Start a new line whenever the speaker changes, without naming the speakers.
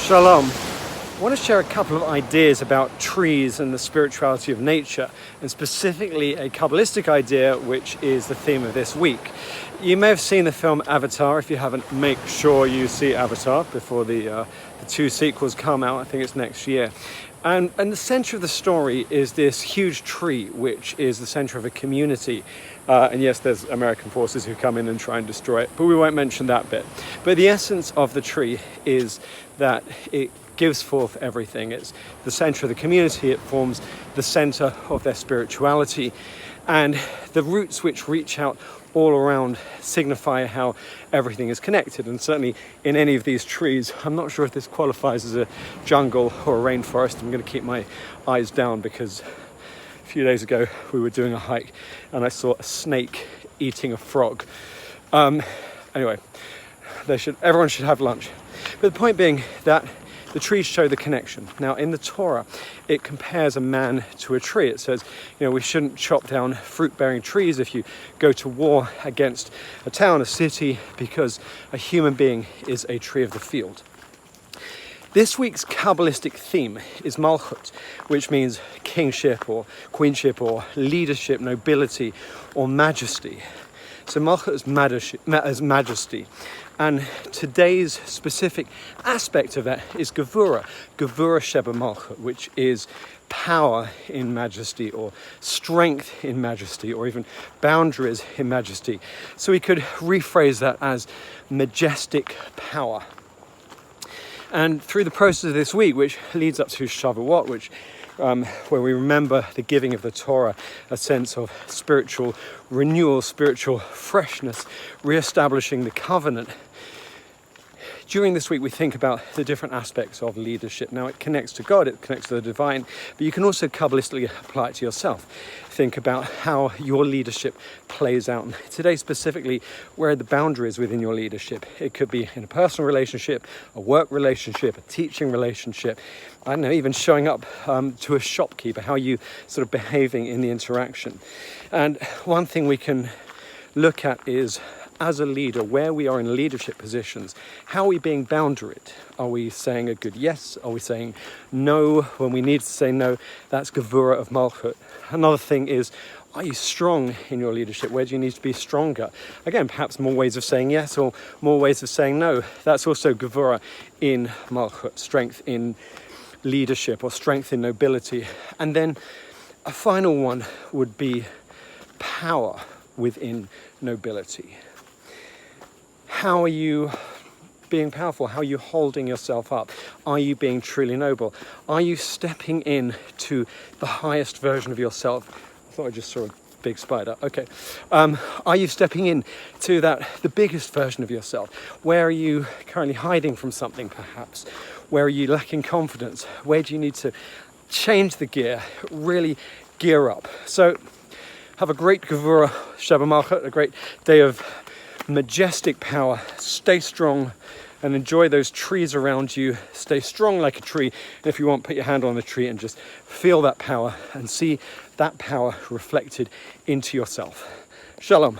Shalom. I want to share a couple of ideas about trees and the spirituality of nature, and specifically a Kabbalistic idea which is the theme of this week. You may have seen the film Avatar. If you haven't, make sure you see Avatar before the two sequels come out. I think it's next year. And the center of the story is this huge tree, which is the center of a community. And yes, there's American forces who come in and try and destroy it, but we won't mention that bit. But the essence of the tree is that it gives forth everything. It's the center of the community. It forms the center of their spirituality. And the roots which reach out all around signify how everything is connected. And certainly in any of these trees, I'm not sure if this qualifies as a jungle or a rainforest. I'm going to keep my eyes down because a few days ago we were doing a hike and I saw a snake eating a frog. Anyway, everyone should have lunch. But the point being that the trees show the connection. Now, in the Torah, it compares a man to a tree. It says, we shouldn't chop down fruit-bearing trees if you go to war against a town, a city, because a human being is a tree of the field. This week's Kabbalistic theme is Malchut, which means kingship or queenship or leadership, nobility or majesty. So Malchut is majesty. And today's specific aspect of that is Gevurah, Gevurah Sheba Malchut, which is power in majesty or strength in majesty or even boundaries in majesty. So we could rephrase that as majestic power. And through the process of this week, which leads up to Shavuot, where we remember the giving of the Torah, a sense of spiritual renewal, spiritual freshness, re-establishing the covenant. During this week, we think about the different aspects of leadership. Now, it connects to God, it connects to the divine, but you can also Kabbalistically apply it to yourself. Think about how your leadership plays out. And today, specifically, where are the boundaries within your leadership? It could be in a personal relationship, a work relationship, a teaching relationship, I don't know, even showing up to a shopkeeper, how are you sort of behaving in the interaction? And one thing we can look at is, as a leader, where we are in leadership positions, how are we being boundaried? Are we saying a good yes? Are we saying no when we need to say no? That's Gevurah of Malchut. Another thing is, are you strong in your leadership? Where do you need to be stronger? Again, perhaps more ways of saying yes or more ways of saying no. That's also Gevurah in Malchut, strength in leadership or strength in nobility. And then a final one would be power within nobility. How are you being powerful? How are you holding yourself up? Are you being truly noble? Are you stepping in to the highest version of yourself? I thought I just saw a big spider. Okay. Are you stepping in to the biggest version of yourself? Where are you currently hiding from something, perhaps? Where are you lacking confidence? Where do you need to change the gear, really gear up? So have a great Gevurah Sheba Malchut, a great day of majestic power. Stay strong and enjoy those trees around you. Stay strong like a tree. And if you want, put your hand on the tree and just feel that power and see that power reflected into yourself. Shalom.